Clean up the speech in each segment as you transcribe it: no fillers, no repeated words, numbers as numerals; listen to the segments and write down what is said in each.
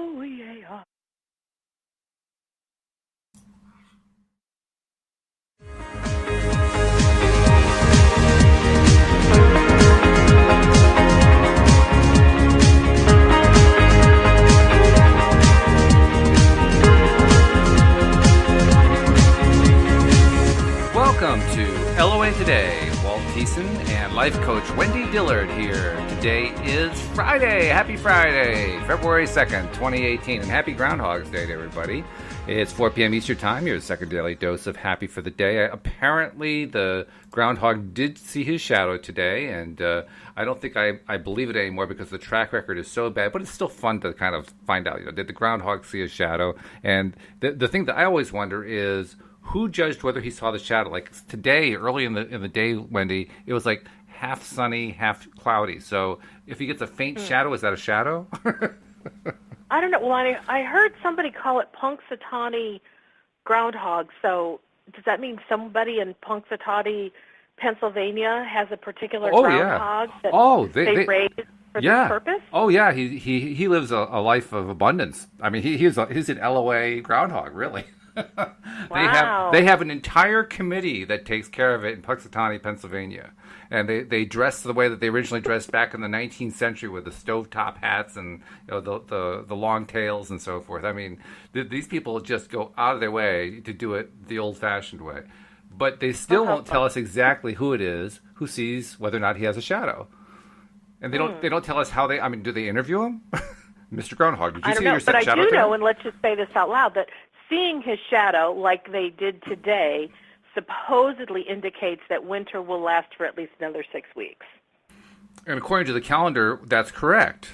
Oh, yeah. Welcome to LOA Today. Walt, Thiessen, and life coach Wendy Dillard here. Today is Friday. Happy Friday, February 2nd, 2018. And happy Groundhog's Day to everybody. It's 4 p.m. Eastern Time. Your second daily dose of happy for the day. Apparently, the groundhog did see his shadow today. And I don't think I believe it anymore because the track record is so bad. But it's still fun to kind of find out, did the groundhog see his shadow? And the thing that I always wonder is, who judged whether he saw the shadow? Like today, early in the day, Wendy, it was like half sunny, half cloudy. So if he gets a faint shadow, is that a shadow? I don't know. Well, I heard somebody call it Punxsutawney groundhog. So does that mean somebody in Punxsutawney, Pennsylvania, has a particular groundhog that they raised for this purpose? Oh yeah, he lives a life of abundance. I mean, he's an LOA groundhog, really. Wow. They have an entire committee that takes care of it in Punxsutawney, Pennsylvania, and they dress the way that they originally dressed back in the 19th century with the stovetop hats and the long tails and so forth. I mean, these people just go out of their way to do it the old-fashioned way, but they still won't tell us exactly who it is who sees whether or not he has a shadow, and they don't tell us how they. I mean, do they interview him? Mr. Groundhog, did you see your shadow? But I do know, and let's just say this out loud, that seeing his shadow, like they did today, supposedly indicates that winter will last for at least another 6 weeks. And according to the calendar, that's correct.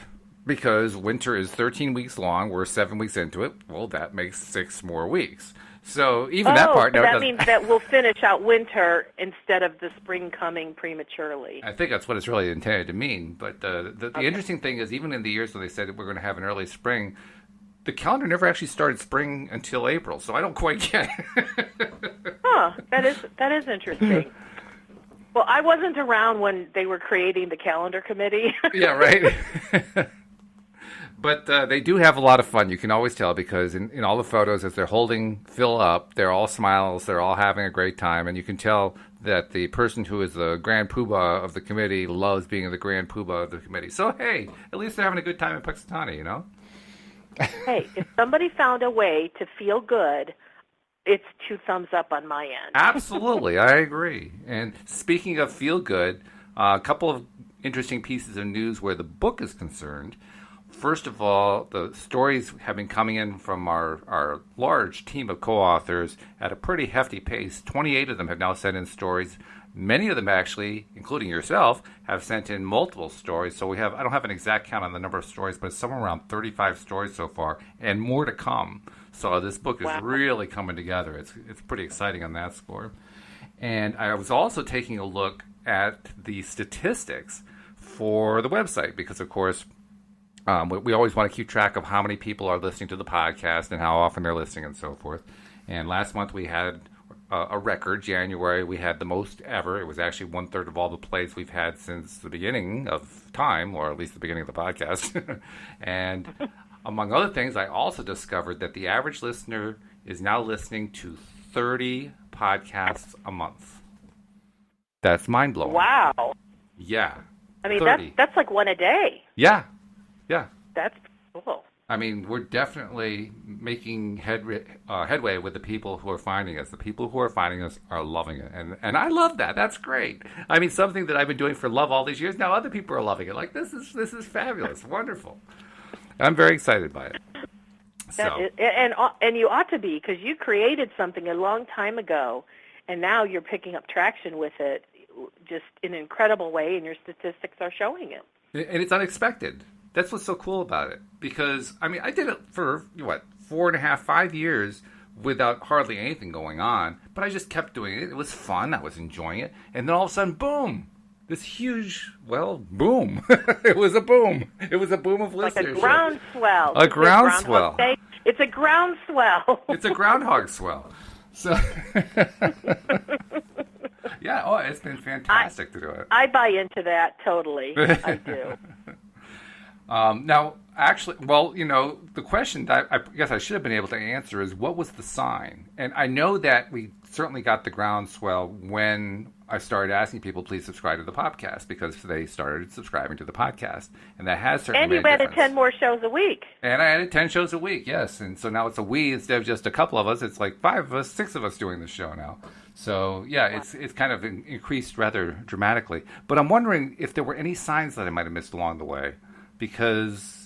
Because winter is 13 weeks long, we're 7 weeks into it. Well, that makes 6 more weeks. So even that part... So that means that we'll finish out winter instead of the spring coming prematurely. I think that's what it's really intended to mean. But the interesting thing is, even in the years when they said that we're going to have an early spring, the calendar never actually started spring until April, so I don't quite get it. That is interesting. Well, I wasn't around when they were creating the calendar committee. Yeah, right. But they do have a lot of fun. You can always tell because in all the photos, as they're holding Phil up, they're all smiles. They're all having a great time. And you can tell that the person who is the grand poobah of the committee loves being the grand poobah of the committee. So, hey, at least they're having a good time in Punxsutawney, Hey, if somebody found a way to feel good, it's 2 thumbs up on my end. Absolutely, I agree. And speaking of feel good, a couple of interesting pieces of news where the book is concerned. First of all, the stories have been coming in from our large team of co-authors at a pretty hefty pace. 28 of them have now sent in stories. Many of them actually, including yourself, have sent in multiple stories. So I don't have an exact count on the number of stories, but it's somewhere around 35 stories so far and more to come. So this book is really coming together. It's pretty exciting on that score. And I was also taking a look at the statistics for the website because, of course, we always want to keep track of how many people are listening to the podcast and how often they're listening and so forth. And last month we had a record. January, we had the most ever. It was actually 1/3 of all the plays we've had since the beginning of time, or at least the beginning of the podcast. And among other things, I also discovered that the average listener is now listening to 30 podcasts a month. That's mind-blowing. Wow. Yeah. I mean, that's like one a day. Yeah. That's cool. I mean, we're definitely making headway with the people who are finding us. The people who are finding us are loving it. And I love that. That's great. I mean, something that I've been doing for love all these years, now other people are loving it. Like, this is fabulous. Wonderful. I'm very excited by it. And you ought to be, because you created something a long time ago, and now you're picking up traction with it just in an incredible way, and your statistics are showing it. And it's unexpected. That's what's so cool about it. Because, I mean, I did it for, 4.5, 5 years without hardly anything going on. But I just kept doing it. It was fun. I was enjoying it. And then all of a sudden, boom. This huge, boom. It was a boom. It was a boom of listenership. Like a groundswell. A groundswell. It's a groundswell. It's a groundhog swell. So, yeah, it's been fantastic to do it. I buy into that totally. I do. Now, Actually, well, the question that I guess I should have been able to answer is what was the sign? And I know that we certainly got the groundswell when I started asking people, please subscribe to the podcast, because they started subscribing to the podcast. And that has certainly made a difference. And you added 10 more shows a week. And I added 10 shows a week, yes. And so now it's a we instead of just a couple of us. It's like 5 of us, 6 of us doing the show now. So, yeah, it's kind of increased rather dramatically. But I'm wondering if there were any signs that I might have missed along the way. Because,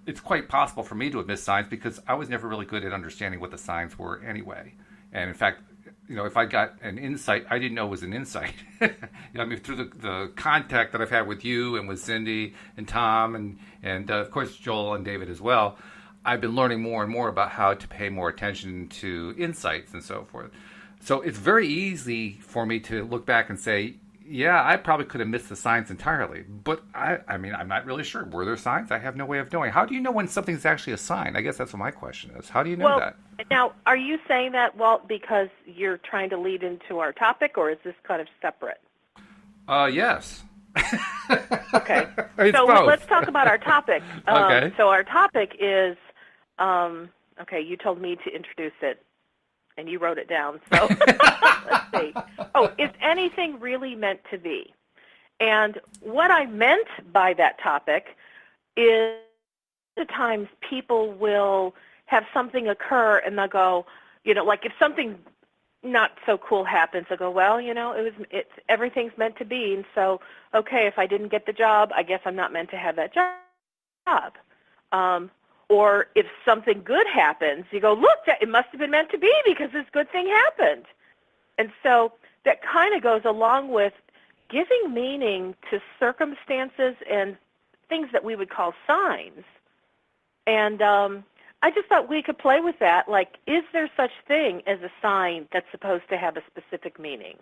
it's quite possible for me to have missed signs because I was never really good at understanding what the signs were anyway. And, in fact, if I got an insight, I didn't know it was an insight. Through the contact that I've had with you and with Cindy and Tom and of course, Joel and David as well, I've been learning more and more about how to pay more attention to insights and so forth. So it's very easy for me to look back and say, yeah, I probably could have missed the signs entirely. But, I'm not really sure. Were there signs? I have no way of knowing. How do you know when something's actually a sign? I guess that's what my question is. How do you know that? Now, are you saying that, Walt, because you're trying to lead into our topic, or is this kind of separate? Yes. Okay. So let's talk about our topic. Okay. So our topic is, you told me to introduce it, and you wrote it down. So let's see. Oh, is anything really meant to be? And what I meant by that topic is at times people will have something occur and they'll go, like if something not so cool happens, they'll go, well, everything's meant to be. And so, okay, if I didn't get the job, I guess I'm not meant to have that job. Or if something good happens, you go, look, it must have been meant to be because this good thing happened. And so that kind of goes along with giving meaning to circumstances and things that we would call signs. And I just thought we could play with that. Like, is there such thing as a sign that's supposed to have a specific meaning?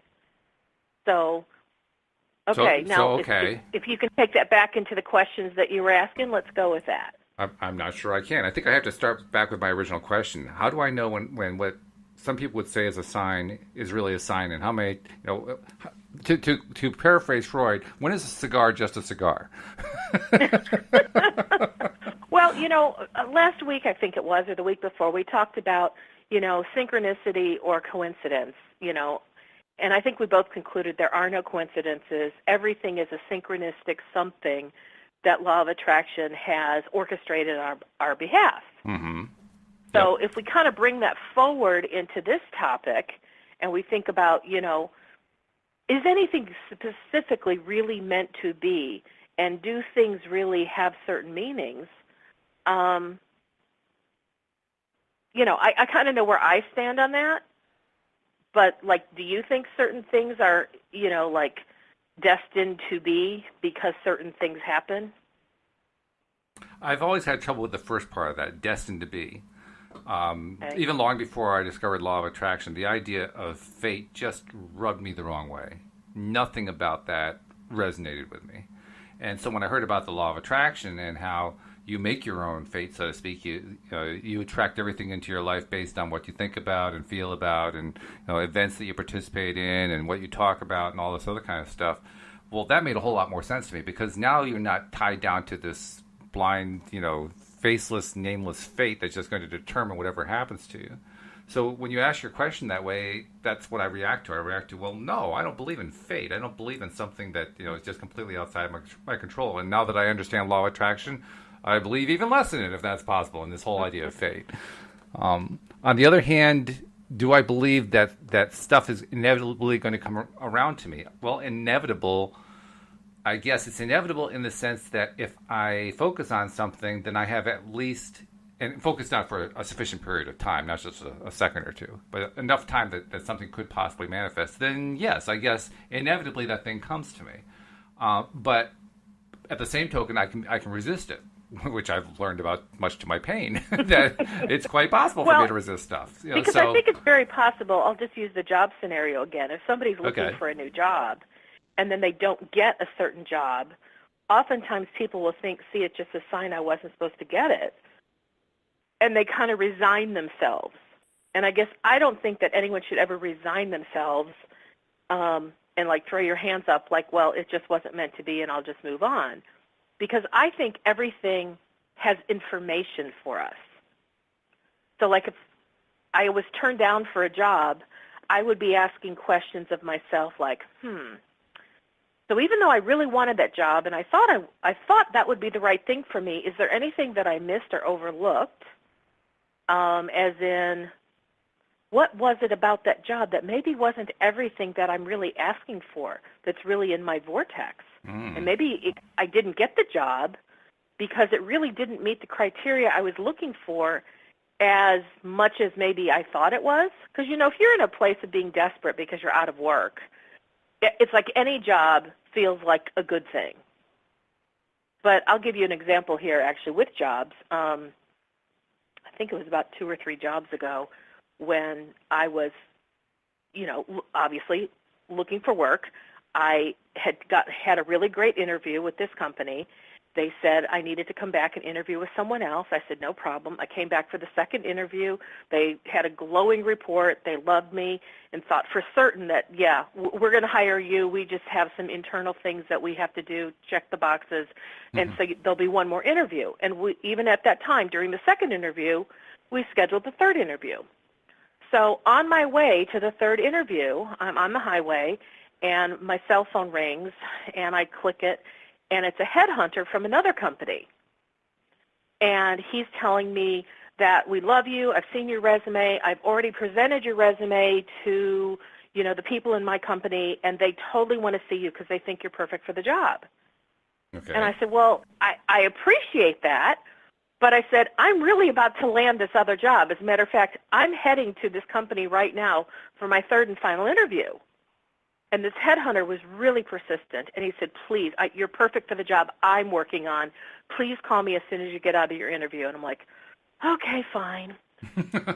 So, okay. If you can take that back into the questions that you were asking, let's go with that. I'm not sure I can. I think I have to start back with my original question. How do I know when what some people would say is a sign is really a sign, and how many, to paraphrase Freud, when is a cigar just a cigar? Well, last week I think it was, or the week before, we talked about, synchronicity or coincidence, and I think we both concluded there are no coincidences. Everything is a synchronistic something that law of attraction has orchestrated on our behalf. Mm-hmm. So if we kind of bring that forward into this topic and we think about, is anything specifically really meant to be, and do things really have certain meanings? I kind of know where I stand on that, but, do you think certain things are, destined to be because certain things happen? I've always had trouble with the first part of that, destined to be. Okay. Even long before I discovered law of attraction, the idea of fate just rubbed me the wrong way. Nothing about that resonated with me. And so when I heard about the law of attraction and how you make your own fate, so to speak, you attract everything into your life based on what you think about and feel about, and events that you participate in and what you talk about and all this other kind of stuff. Well, that made a whole lot more sense to me, because now you're not tied down to this blind, faceless, nameless fate that's just going to determine whatever happens to you. So when you ask your question that way, that's what I react to. I react to, well, no, I don't believe in fate. I don't believe in something that is just completely outside my control. And now that I understand law of attraction, I believe even less in it, if that's possible, in this whole idea of fate. On the other hand, do I believe that stuff is inevitably going to come around to me? Well, inevitable, I guess it's inevitable in the sense that if I focus on something, then I have at least, and focus not for a sufficient period of time, not just a second or two, but enough time that something could possibly manifest, then yes, I guess inevitably that thing comes to me. But at the same token, I can resist it, which I've learned about much to my pain, that it's quite possible for me to resist stuff. Because I think it's very possible. I'll just use the job scenario again. If somebody's looking for a new job and then they don't get a certain job, oftentimes people will see it's just a sign I wasn't supposed to get it. And they kind of resign themselves. And I guess I don't think that anyone should ever resign themselves and throw your hands up well, it just wasn't meant to be and I'll just move on. Because I think everything has information for us. So like if I was turned down for a job, I would be asking questions of myself like, so even though I really wanted that job and I thought that would be the right thing for me, is there anything that I missed or overlooked? As in, what was it about that job that maybe wasn't everything that I'm really asking for, that's really in my vortex? And maybe I didn't get the job because it really didn't meet the criteria I was looking for as much as maybe I thought it was. Because, if you're in a place of being desperate because you're out of work, it's like any job feels like a good thing. But I'll give you an example here, actually, with jobs. I think it was about 2 or 3 jobs ago when I was, obviously looking for work. I had a really great interview with this company. They said I needed to come back and interview with someone else. I said, no problem. I came back for the second interview. They had a glowing report. They loved me and thought for certain that, yeah, we're going to hire you. We just have some internal things that we have to do, check the boxes, and so there'll be one more interview. And even at that time, during the second interview, we scheduled the third interview. So on my way to the third interview, I'm on the highway, and my cell phone rings, and I click it, and it's a headhunter from another company. And he's telling me that we love you, I've seen your resume, I've already presented your resume to, the people in my company, and they totally want to see you because they think you're perfect for the job. Okay. And I said, well, I appreciate that, but I said, I'm really about to land this other job. As a matter of fact, I'm heading to this company right now for my third and final interview. And this headhunter was really persistent, and he said, please, you're perfect for the job I'm working on. Please call me as soon as you get out of your interview. And I'm like, okay, fine.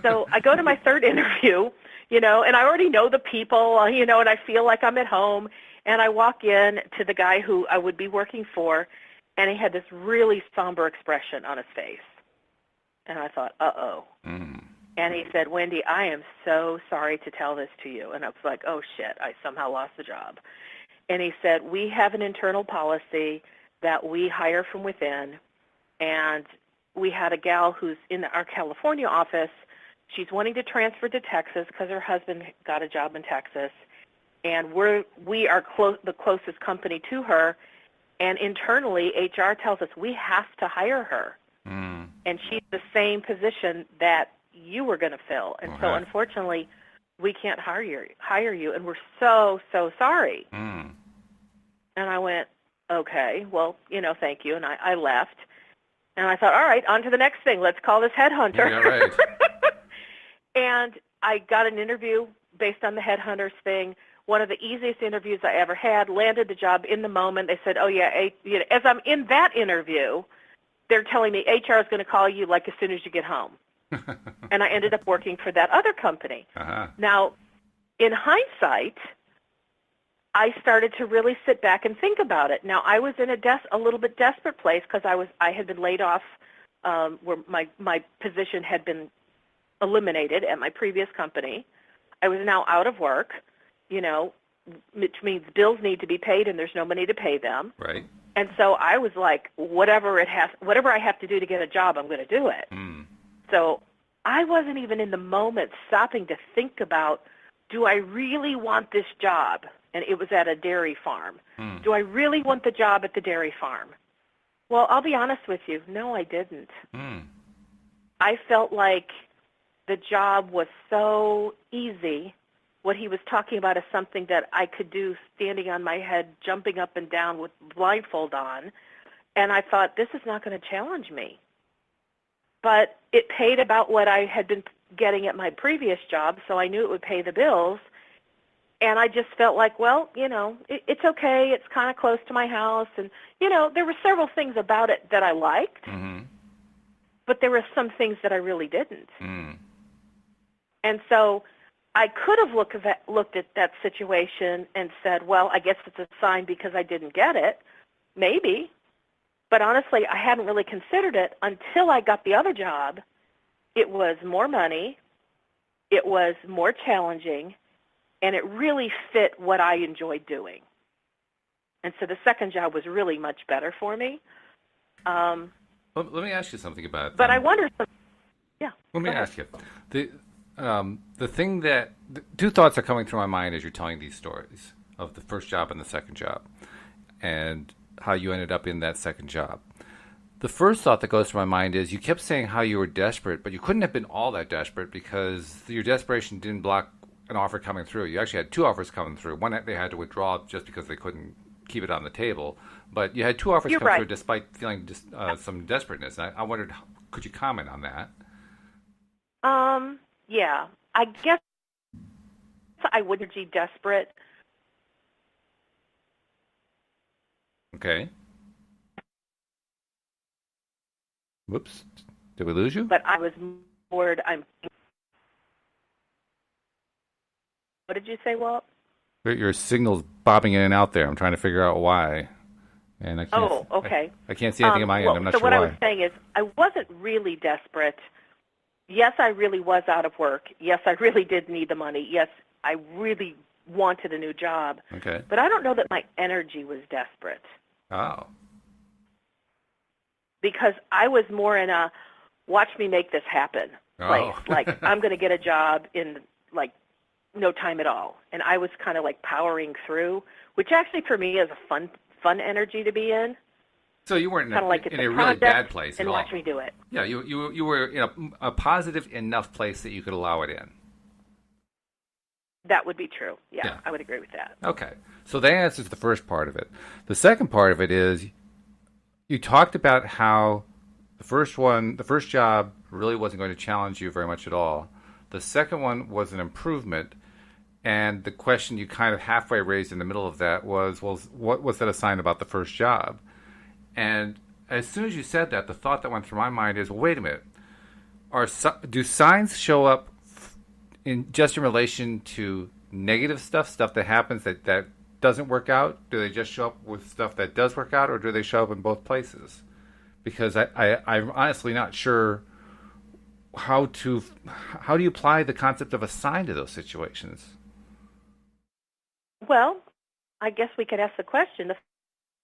So I go to my third interview, and I already know the people, and I feel like I'm at home. And I walk in to the guy who I would be working for, and he had this really somber expression on his face. And I thought, uh-oh. And he said, Wendy, I am so sorry to tell this to you. And I was like, oh, shit, I somehow lost the job. And he said, we have an internal policy that we hire from within, and we had a gal who's in our California office. She's wanting to transfer to Texas because her husband got a job in Texas, and we are the closest company to her, and internally HR tells us we have to hire her. And she's the same position that you were going to fill. And so unfortunately, we can't hire you, and we're so, so sorry. And I went, okay, well, thank you. And I left. And I thought, all right, on to the next thing. Let's call this headhunter. Yeah, right. And I got an interview based on the headhunters thing. One of the easiest interviews I ever had, landed the job in the moment. They said, oh, yeah, as I'm in that interview, they're telling me HR is going to call you like as soon as you get home. And I ended up working for that other company. Now, in hindsight, I started to really sit back and think about it. Now, I was in a little bit desperate place because I had been laid off, where my position had been eliminated at my previous company. I was now out of work, which means bills need to be paid and there's no money to pay them. Right. And so I was like, whatever I have to do to get a job, I'm going to do it. So I wasn't even in the moment stopping to think about, do I really want this job? And it was at a dairy farm. Do I really want the job at the dairy farm? Well, I'll be honest with you. No, I didn't. I felt like the job was so easy. What he was talking about is something that I could do standing on my head, jumping up and down with blindfold on. And I thought, this is not going to challenge me. But it paid about what I had been getting at my previous job, so I knew it would pay the bills. And I just felt like, well, it's okay. It's kind of close to my house. And, there were several things about it that I liked, but there were some things that I really didn't. And so I could have looked at that situation and said, well, I guess it's a sign because I didn't get it. Maybe. But honestly, I hadn't really considered it until I got the other job. It was more money. It was more challenging. And it really fit what I enjoyed doing. And so the second job was really much better for me. Let me ask you something about it. But Then. I wonder. Yeah. Let me go ahead. ask you the thing that two thoughts are coming through my mind as you're telling these stories of the first job and the second job, and how you ended up in that second job. The first thought that goes through my mind is you kept saying how you were desperate, but you couldn't have been all that desperate because your desperation didn't block an offer coming through. You actually had two offers coming through. One they had to withdraw just because they couldn't keep it on the table, but you had two offers come through despite feeling just some desperateness. And I wondered, could you comment on that? Yeah. I guess I wouldn't be desperate. Okay. Whoops. Did we lose you? But I was bored. What did you say, Walt? Your signal's bobbing in and out there. I'm trying to figure out why. And I can't, Oh, okay. I can't see anything on my end. I'm not sure why. So what I why. was saying is I wasn't really desperate. Yes, I really was out of work. Yes, I really did need the money. Yes, I really wanted a new job. Okay. But I don't know that my energy was desperate. Oh. Because I was more in a watch me make this happen place. Like, I'm going to get a job in, like, no time at all. And I was kind of, like, powering through, which actually for me is a fun energy to be in. So you weren't in a really bad place at all. And watch me do it. Yeah, you were in a positive enough place that you could allow it in. That would be true. Yeah, I would agree with that. Okay. So that answers the first part of it. The second part of it is you talked about how the first job really wasn't going to challenge you very much at all. The second one was an improvement. And the question you kind of halfway raised in the middle of that was, well, what was that a sign about the first job? And as soon as you said that, the thought that went through my mind is, well, wait a minute. Do signs show up just in relation to negative stuff that happens that doesn't work out? Do they just show up with stuff that does work out, or do they show up in both places? Because I'm honestly not sure how do you apply the concept of a sign to those situations? Well, I guess we could ask the question.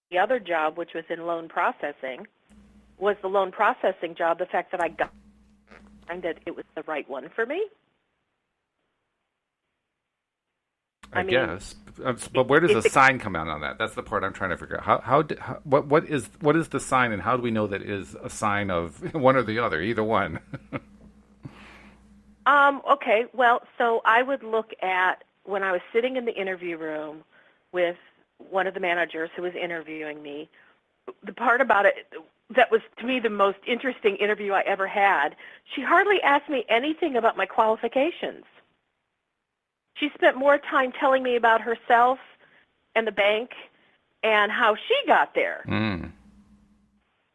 The other job, which was in loan processing, was the loan processing job the fact that I got that it was the right one for me? I guess. But where does the sign come out on that? That's the part I'm trying to figure out. What is the sign, and how do we know that it is a sign of one or the other, either one? Okay, well, so I would look at when I was sitting in the interview room with one of the managers who was interviewing me, the part about it that was, to me, the most interesting interview I ever had, she hardly asked me anything about my qualifications. She spent more time telling me about herself and the bank and how she got there. Mm.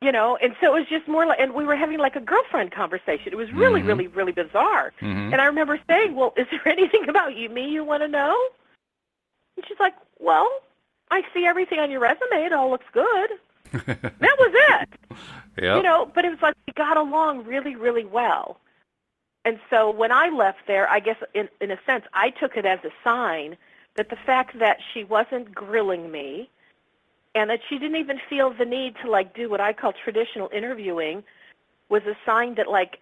You know, and so it was just more like, and we were having like a girlfriend conversation. It was really, really, really bizarre. Mm-hmm. And I remember saying, well, is there anything about me you want to know? And she's like, well, I see everything on your resume. It all looks good. That was it. Yep. You know, but it was like we got along really, really well. And so when I left there, I guess in a sense, I took it as a sign that the fact that she wasn't grilling me and that she didn't even feel the need to, like, do what I call traditional interviewing was a sign that, like,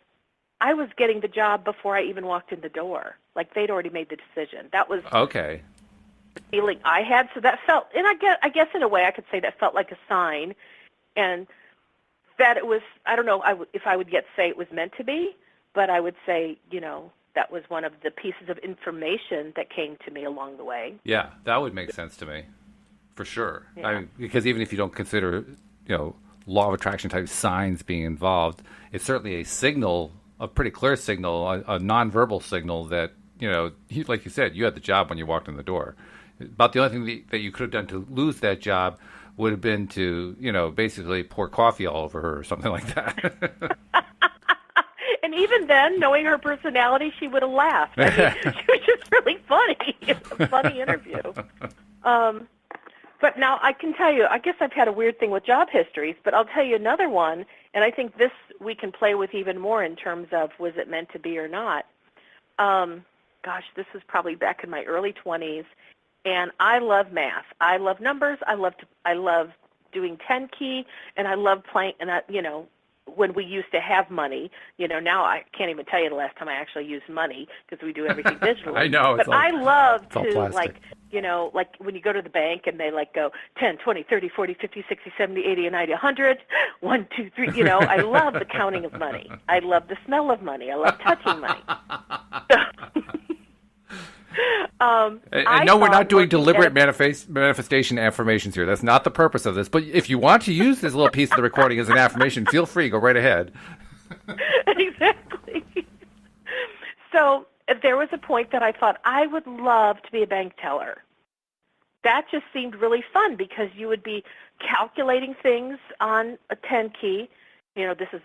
I was getting the job before I even walked in the door. Like, they'd already made the decision. That was okay. the feeling I had. So that felt, and I guess in a way I could say that felt like a sign, and that it was, I don't know if I would yet say it was meant to be, but I would say, you know, that was one of the pieces of information that came to me along the way. Yeah, that would make sense to me, for sure. Yeah. I mean, because even if you don't consider, you know, law of attraction type signs being involved, it's certainly a signal, a pretty clear signal, a nonverbal signal that, you know, like you said, you had the job when you walked in the door. About the only thing that you could have done to lose that job would have been to, you know, basically pour coffee all over her or something like that. And even then, knowing her personality, she would have laughed. I mean, she was just really funny. It was a funny interview. But now I can tell you, I guess I've had a weird thing with job histories, but I'll tell you another one, and I think this we can play with even more in terms of was it meant to be or not. Gosh, this was probably back in my early 20s, and I love math. I love numbers. I love doing 10 key, and I love playing, and when we used to have money. Now I can't even tell you the last time I actually used money because we do everything digitally. I know. But I love to, plastic. like when you go to the bank and they go 10, 20, 30, 40, 50, 60, 70, 80, 90, 100, 1, 2, 3. I love the counting of money. I love the smell of money. I love touching money. And no, we're not doing deliberate manifestation affirmations here. That's not the purpose of this. But if you want to use this little piece of the recording as an affirmation, feel free. Go right ahead. Exactly. So there was a point that I thought I would love to be a bank teller. That just seemed really fun because you would be calculating things on a 10 key. This is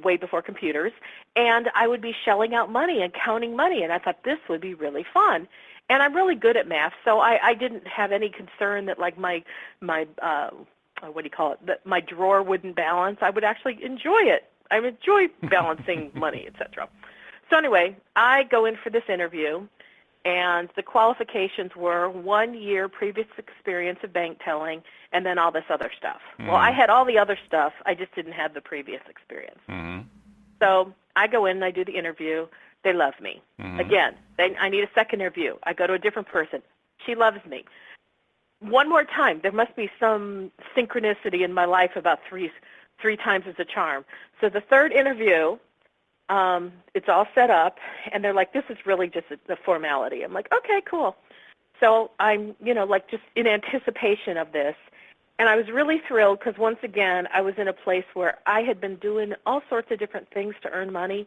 way before computers, and I would be shelling out money and counting money, and I thought this would be really fun. And I'm really good at math, so I didn't have any concern that my what do you call it, that my drawer wouldn't balance. I would actually enjoy it. I would enjoy balancing money, etc. So anyway, I go in for this interview, and the qualifications were 1 year previous experience of bank telling, and then all this other stuff. Well, I had all the other stuff. I just didn't have the previous experience. So I go in and I do the interview. They love me. Again, I need a second interview. I go to a different person. She loves me. One more time. There must be some synchronicity in my life about three times as a charm. So the third interview, it's all set up, and they're like, this is really just a formality. I'm like, okay, cool. So I'm, just in anticipation of this. And I was really thrilled because, once again, I was in a place where I had been doing all sorts of different things to earn money,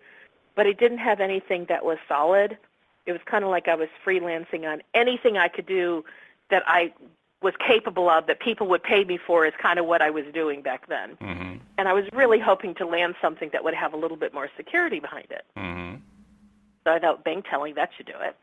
but it didn't have anything that was solid. It was kind of like I was freelancing on anything I could do that I was capable of that people would pay me for is kind of what I was doing back then. And I was really hoping to land something that would have a little bit more security behind it. So I thought, bank telling, that should do it.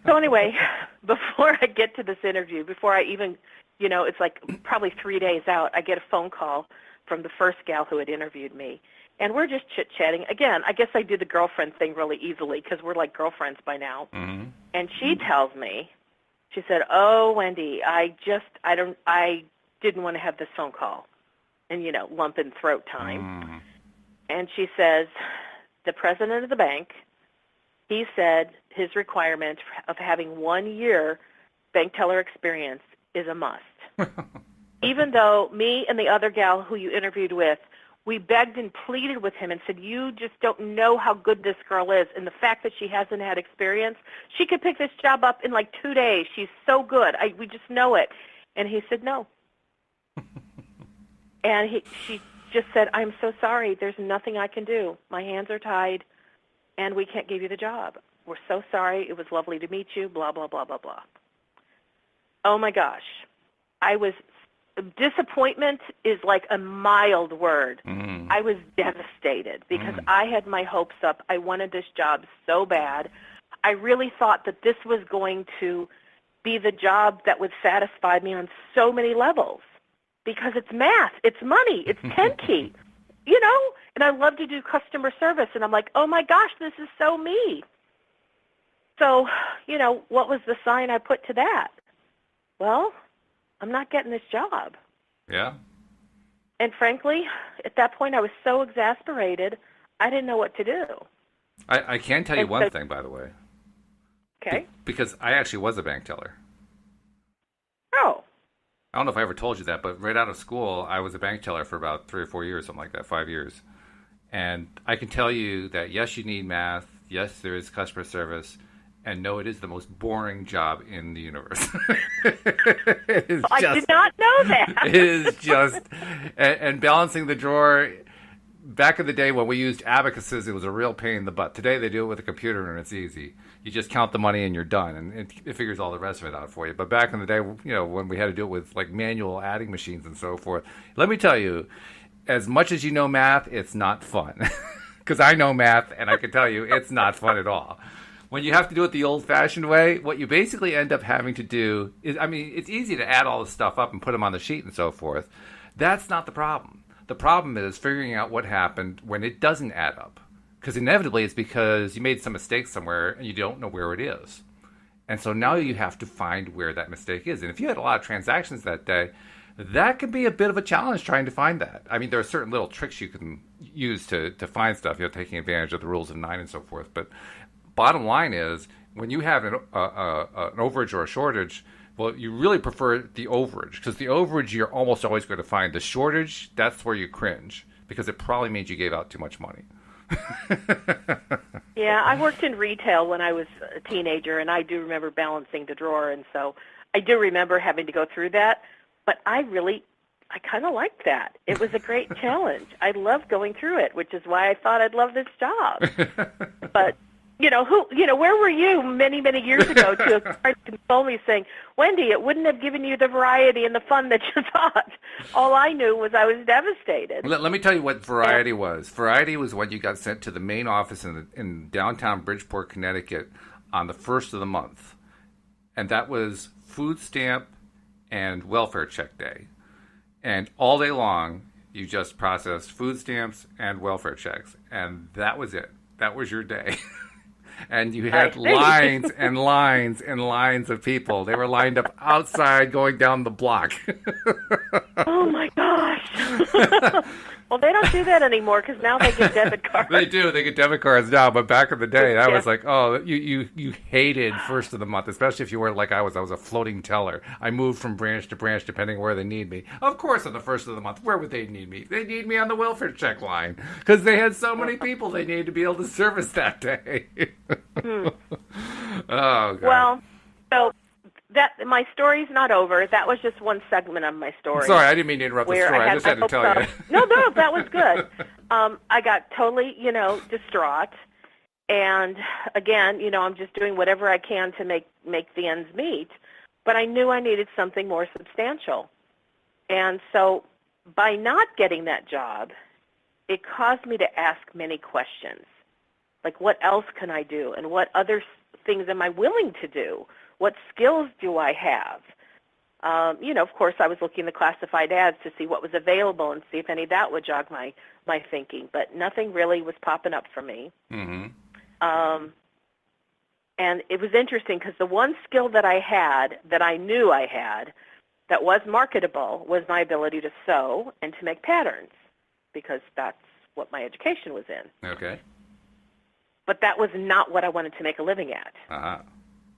So anyway, before I get to this interview, before I even, it's like probably 3 days out, I get a phone call from the first gal who had interviewed me. And we're just chit-chatting. Again, I guess I do the girlfriend thing really easily because we're like girlfriends by now. And she tells me, she said, oh, Wendy, I didn't want to have this phone call. And, lump in throat time. And she says, the president of the bank, he said his requirement of having 1 year bank teller experience is a must. Even though me and the other gal who you interviewed with, we begged and pleaded with him and said, you just don't know how good this girl is. And the fact that she hasn't had experience, she could pick this job up in like 2 days. She's so good. We just know it. And he said, no. And she just said, I'm so sorry. There's nothing I can do. My hands are tied, and we can't give you the job. We're so sorry. It was lovely to meet you, blah, blah, blah, blah, blah. Oh, my gosh. Disappointment is like a mild word. I was devastated because I had my hopes up. I wanted this job so bad. I really thought that this was going to be the job that would satisfy me on so many levels because it's math, it's money, it's 10 key, and I love to do customer service. And I'm like, oh, my gosh, this is so me. So, what was the sign I put to that? Well, I'm not getting this job. Yeah. And frankly, at that point, I was so exasperated, I didn't know what to do. I can tell you one thing, by the way. Okay. Because I actually was a bank teller. Oh. I don't know if I ever told you that, but right out of school, I was a bank teller for about 3 or 4 years, something like that, 5 years. And I can tell you that, yes, you need math. Yes, there is customer service. And no, it is the most boring job in the universe. I did not know that. It is just, and balancing the drawer, back in the day when we used abacuses, it was a real pain in the butt. Today they do it with a computer and it's easy. You just count the money and you're done, and it figures all the rest of it out for you. But back in the day, when we had to do it with like manual adding machines and so forth, let me tell you, as much as you know math, it's not fun. Because I know math, and I can tell you it's not fun at all. When you have to do it the old-fashioned way, what you basically end up having to do is, it's easy to add all the stuff up and put them on the sheet and so forth. That's not the problem. The problem is figuring out what happened when it doesn't add up. Because inevitably it's because you made some mistake somewhere and you don't know where it is. And so now you have to find where that mistake is. And if you had a lot of transactions that day, that can be a bit of a challenge trying to find that. I mean, there are certain little tricks you can use to find stuff, taking advantage of the rules of 9 and so forth. But bottom line is, when you have an overage or a shortage, well, you really prefer the overage, because the overage you're almost always going to find. The shortage, that's where you cringe, because it probably means you gave out too much money. Yeah, I worked in retail when I was a teenager, and I do remember balancing the drawer, and so I do remember having to go through that. But I kind of liked that. It was a great challenge. I loved going through it, which is why I thought I'd love this job. But where were you many, many years ago to try to console me saying, Wendy, it wouldn't have given you the variety and the fun that you thought. All I knew was I was devastated. Let me tell you what variety was. Variety was when you got sent to the main office in downtown Bridgeport, Connecticut on the 1st of the month. And that was food stamp and welfare check day. And all day long, you just processed food stamps and welfare checks. And that was it. That was your day. And you had lines and lines and lines of people. They were lined up outside going down the block. Oh, my gosh. Well, they don't do that anymore because now they get debit cards. They do. They get debit cards now. But back in the day, that was like, oh, you hated first of the month, especially if you were like I was. I was a floating teller. I moved from branch to branch depending where they need me. Of course, on the first of the month, where would they need me? They need me on the welfare check line because they had so many people they needed to be able to service that day. Oh, God. Well, so my story's not over. That was just one segment of my story. Sorry, I didn't mean to interrupt the story. I just had to tell you. No, that was good. I got totally, distraught. And again, I'm just doing whatever I can to make the ends meet. But I knew I needed something more substantial. And so by not getting that job, it caused me to ask many questions. Like, what else can I do? And what other things am I willing to do? What skills do I have? Of course, I was looking at the classified ads to see what was available and see if any of that would jog my thinking. But nothing really was popping up for me. Mm-hmm. And it was interesting because the one skill that I had, that I knew I had, that was marketable was my ability to sew and to make patterns, because that's what my education was in. Okay. But that was not what I wanted to make a living at. Uh-huh.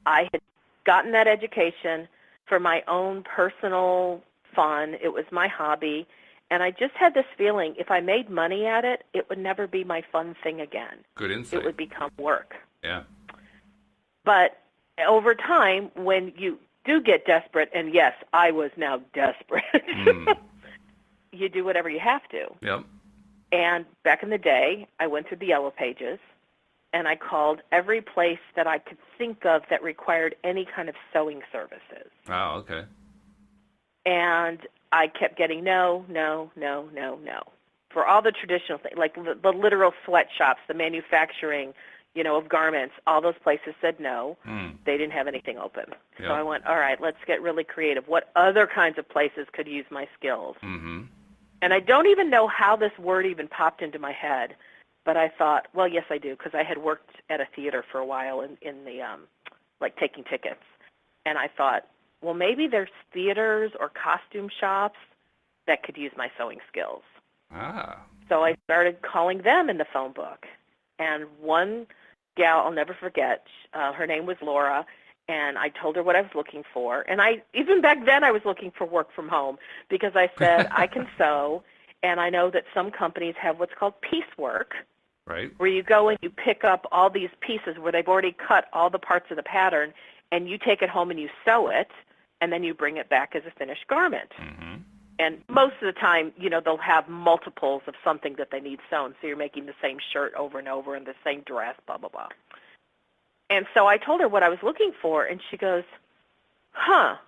I had gotten that education for my own personal fun. It was my hobby. And I just had this feeling if I made money at it, it would never be my fun thing again. Good insight. It would become work. Yeah. But over time, when you do get desperate, and yes, I was now desperate, you do whatever you have to. Yep. And back in the day, I went through the Yellow Pages, and I called every place that I could think of that required any kind of sewing services. Oh, okay. And I kept getting no. For all the traditional things, like the literal sweatshops, the manufacturing, of garments, all those places said no. They didn't have anything open. Yep. So I went, all right, let's get really creative. What other kinds of places could use my skills? Mm-hmm. And I don't even know how this word even popped into my head. But I thought, well, yes, I do, because I had worked at a theater for a while in the, taking tickets. And I thought, well, maybe there's theaters or costume shops that could use my sewing skills. Ah. So I started calling them in the phone book. And one gal, I'll never forget, her name was Laura, and I told her what I was looking for. And even back then I was looking for work from home, because I said, I can sew. And I know that some companies have what's called piecework, right, where you go and you pick up all these pieces where they've already cut all the parts of the pattern, and you take it home and you sew it, and then you bring it back as a finished garment. Mm-hmm. And most of the time, they'll have multiples of something that they need sewn, so you're making the same shirt over and over and the same dress, blah, blah, blah. And so I told her what I was looking for, and she goes, let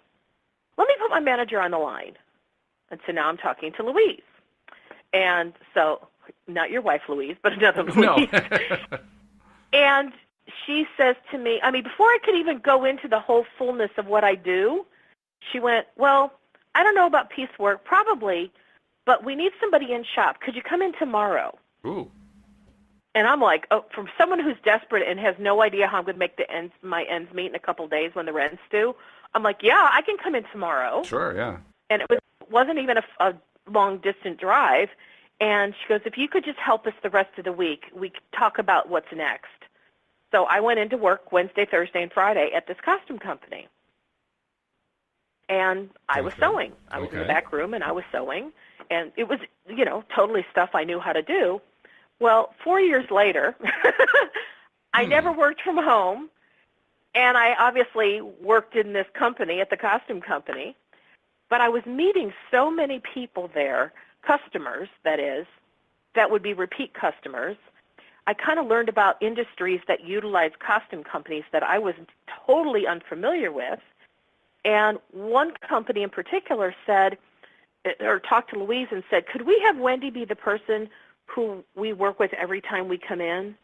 me put my manager on the line. And so now I'm talking to Louise. And so, not your wife, Louise, but another Louise. No. And she says to me, before I could even go into the whole fullness of what I do, she went, well, I don't know about piecework, probably, but we need somebody in shop. Could you come in tomorrow? Ooh. And I'm like, from someone who's desperate and has no idea how I'm going to make my ends meet in a couple of days when the rent's due, I'm like, yeah, I can come in tomorrow. Sure, yeah. And it was wasn't even a long distance drive. And she goes, if you could just help us the rest of the week, we could talk about what's next. So I went into work Wednesday, Thursday, and Friday at this costume company. And I was sewing. I was in the back room, and I was sewing. And it was, totally stuff I knew how to do. Well, 4 years later, I never worked from home. And I obviously worked in this company, at the costume company. But I was meeting so many people there, customers, that is, that would be repeat customers. I kind of learned about industries that utilize costume companies that I was totally unfamiliar with. And one company in particular said, or talked to Louise and said, could we have Wendy be the person who we work with every time we come in?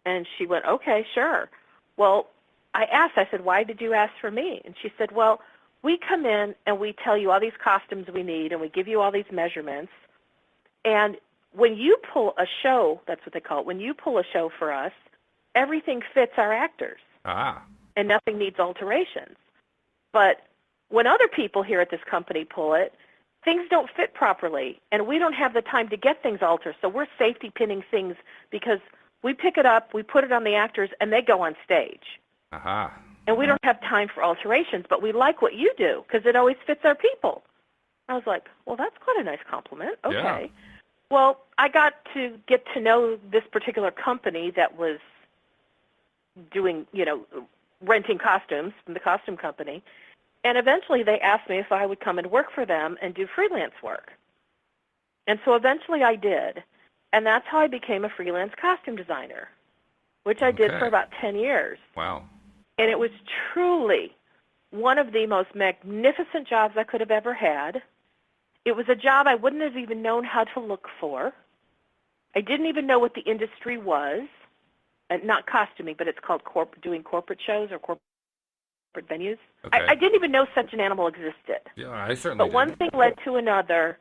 And she went, okay, sure. Well, I asked, I said, why did you ask for me? And she said, well, we come in and we tell you all these costumes we need and we give you all these measurements. And when you pull a show, that's what they call it, when you pull a show for us, everything fits our actors. And nothing needs alterations. But when other people here at this company pull it, things don't fit properly, and we don't have the time to get things altered. So we're safety pinning things because we pick it up, we put it on the actors, and they go on stage. And we don't have time for alterations, but we like what you do because it always fits our people. I was like, well, that's quite a nice compliment. Okay. Yeah. Well, I got to get to know this particular company that was doing, renting costumes from the costume company. And eventually they asked me if I would come and work for them and do freelance work. And so eventually I did. And that's how I became a freelance costume designer, which I did for about 10 years. Wow. And it was truly one of the most magnificent jobs I could have ever had. It was a job I wouldn't have even known how to look for. I didn't even know what the industry was. Not costuming, but it's called doing corporate shows or corporate venues. I didn't even know such an animal existed. Yeah, I certainly But one thing led to another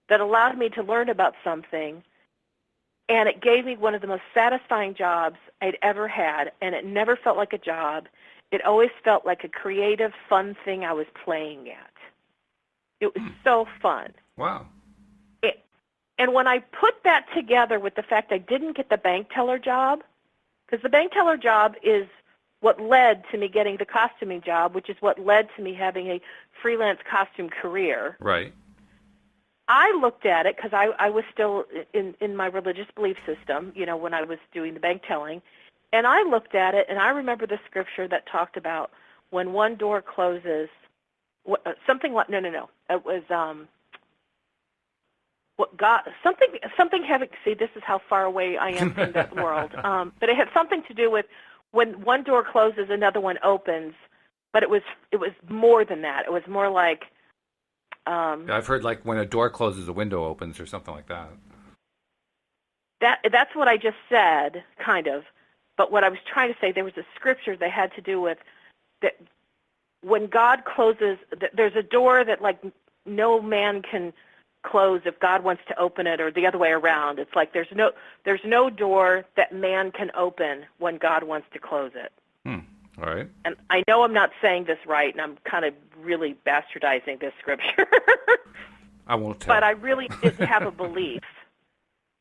that allowed me to learn about something, and it gave me one of the most satisfying jobs I'd ever had, and it never felt like a job. It always felt like a creative, fun thing I was playing at. It was so fun. Wow. And when I put that together with the fact I didn't get the bank teller job, because the bank teller job is what led to me getting the costuming job, which is what led to me having a freelance costume career. Right. I looked at it because I was still in my religious belief system, when I was doing the bank telling. And I looked at it, and I remember the scripture that talked about when one door closes, something like, no. It was what God, something having, see, this is how far away I am from that world. But it had something to do with when one door closes, another one opens. But it was more than that. It was more like, I've heard like when a door closes, a window opens or something like that. That's what I just said, kind of. But what I was trying to say, there was a scripture that had to do with that when God closes, there's a door that like no man can close if God wants to open it, or the other way around. It's like there's no door that man can open when God wants to close it. All right. And I know I'm not saying this right, and I'm kind of really bastardizing this scripture. I won't tell. But I really did have a belief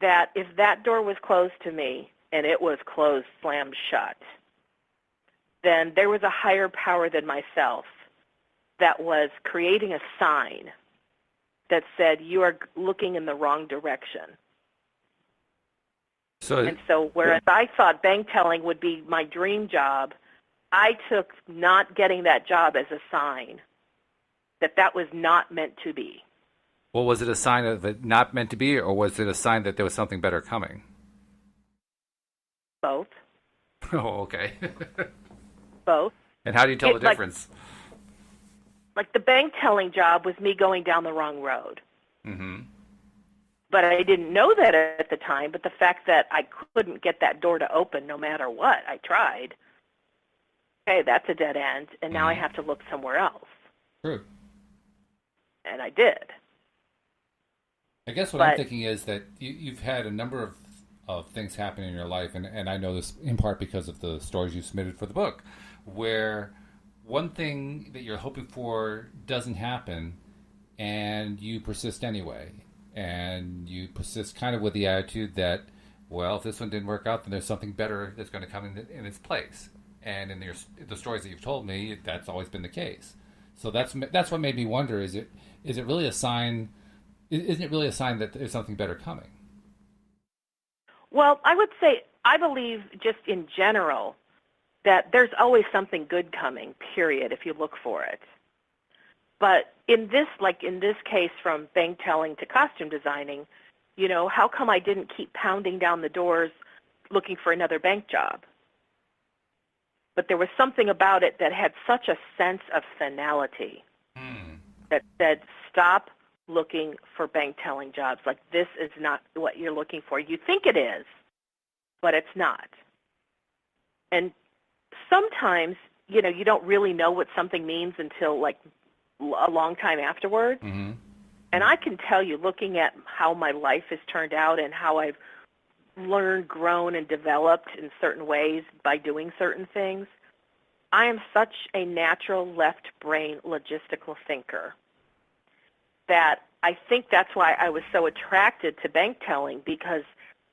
that if that door was closed to me, and it was closed, slammed shut, then there was a higher power than myself that was creating a sign that said, you are looking in the wrong direction. So whereas I thought bank telling would be my dream job, I took not getting that job as a sign that was not meant to be. Well, was it a sign of it not meant to be, or was it a sign that there was something better coming? Both. Oh, okay. Both. And how do you tell the difference? Like the bank telling job was me going down the wrong road. Mm-hmm. But I didn't know that at the time, but the fact that I couldn't get that door to open no matter what, I tried. Okay, that's a dead end, and now I have to look somewhere else. True. And I did. I guess what I'm thinking is that you've had a number of things happen in your life, and I know this in part because of the stories you submitted for the book, where one thing that you're hoping for doesn't happen, and you persist anyway. And you persist kind of with the attitude that, well, if this one didn't work out, then there's something better that's going to come in its place. And in the stories that you've told me, that's always been the case. So that's what made me wonder: is it really a sign? Isn't it really a sign that there's something better coming? Well, I would say I believe just in general that there's always something good coming, period, if you look for it. But in this case, from bank telling to costume designing, how come I didn't keep pounding down the doors looking for another bank job? But there was something about it that had such a sense of finality that said, stop looking for bank telling jobs. Like, this is not what you're looking for. You think it is, but it's not. And sometimes, you don't really know what something means until like a long time afterwards. Mm-hmm. And I can tell you, looking at how my life has turned out and how I've learned, grown, and developed in certain ways by doing certain things, I am such a natural left brain logistical thinker that I think that's why I was so attracted to bank telling, because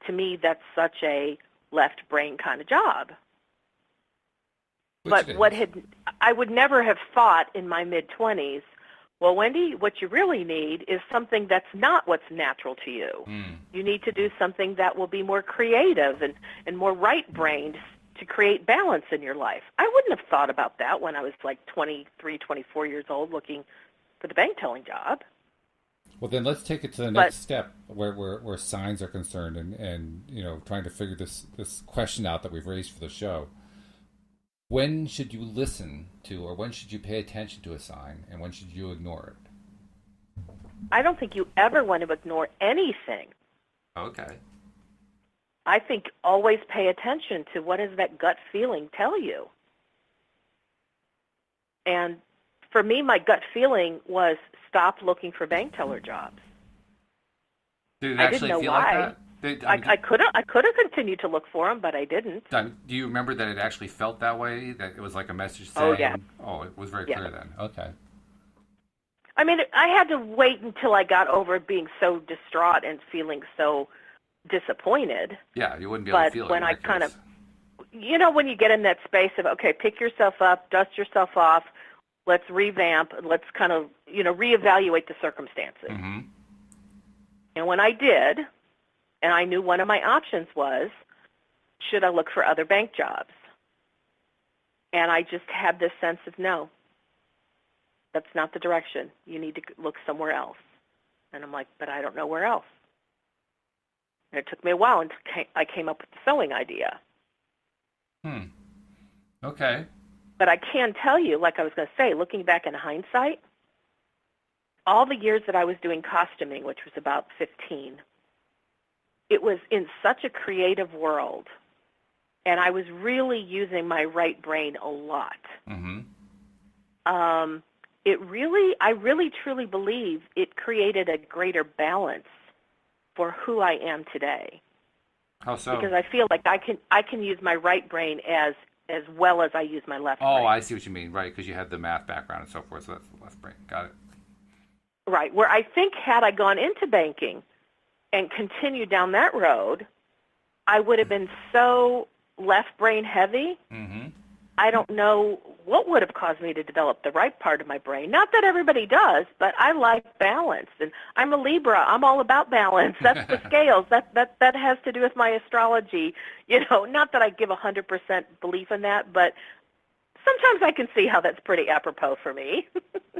to me that's such a left brain kind of job. But I would never have thought in my mid-20s, well, Wendy, what you really need is something that's not what's natural to you. You need to do something that will be more creative and more right-brained to create balance in your life. I wouldn't have thought about that when I was like 23, 24 years old looking for the bank telling job. Well, then let's take it to the next step where signs are concerned and trying to figure this question out that we've raised for the show. When should you listen to, or when should you pay attention to a sign, and when should you ignore it? I don't think you ever want to ignore anything. Okay. I think always pay attention to what does that gut feeling tell you. And for me, my gut feeling was stop looking for bank teller jobs. Did it actually feel like that? I could have continued to look for them, but I didn't. Do you remember that it actually felt that way? That it was like a message saying, it was very clear then. Okay. I mean, I had to wait until I got over being so distraught and feeling so disappointed. Yeah, you wouldn't be able to feel it. But when I kind of, when you get in that space of, okay, pick yourself up, dust yourself off, let's revamp, let's kind of, reevaluate the circumstances. Mm-hmm. And when I did, and I knew one of my options was, should I look for other bank jobs? And I just had this sense of, no, that's not the direction. You need to look somewhere else. And I'm like, but I don't know where else. And it took me a while until I came up with the sewing idea. Okay. But I can tell you, like I was going to say, looking back in hindsight, all the years that I was doing costuming, which was about 15, it was in such a creative world, and I was really using my right brain a lot. Mm-hmm. I really truly believe it created a greater balance for who I am today. How so? Because I feel like I can use my right brain as well as I use my left brain. Oh, I see what you mean, right, because you had the math background and so forth, so that's the left brain. Got it. Right, where I think had I gone into banking and continued down that road, I would have been so left brain heavy. Mm-hmm. I don't know what would have caused me to develop the right part of my brain. Not that everybody does, but I like balance. And I'm a Libra. I'm all about balance. That's the scales. That has to do with my astrology. Not that I give 100% belief in that, but sometimes I can see how that's pretty apropos for me.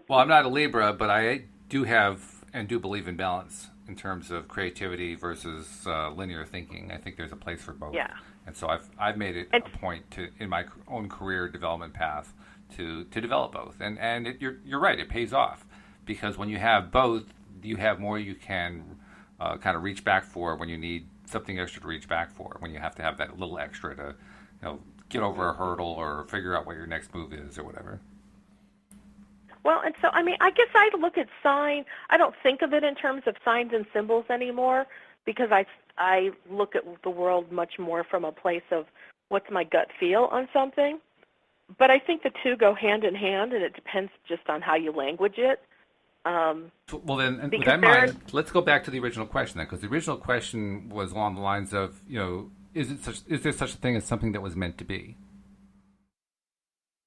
Well, I'm not a Libra, but I do have and do believe in balance in terms of creativity versus linear thinking. I think there's a place for both. Yeah. And so I've made it a point to, in my own career development path, to develop both. And you're right, it pays off, because when you have both, you have more you can kind of reach back for when you need something extra to reach back for, when you have to have that little extra to get over a hurdle or figure out what your next move is or whatever. Well, and so, I mean, I guess I look at sign. I don't think of it in terms of signs and symbols anymore, because I look at the world much more from a place of what's my gut feel on something. But I think the two go hand in hand, and it depends just on how you language it. Well, then, with Because that in mind, let's go back to the original question then, because the original question was along the lines of, is there such a thing as something that was meant to be?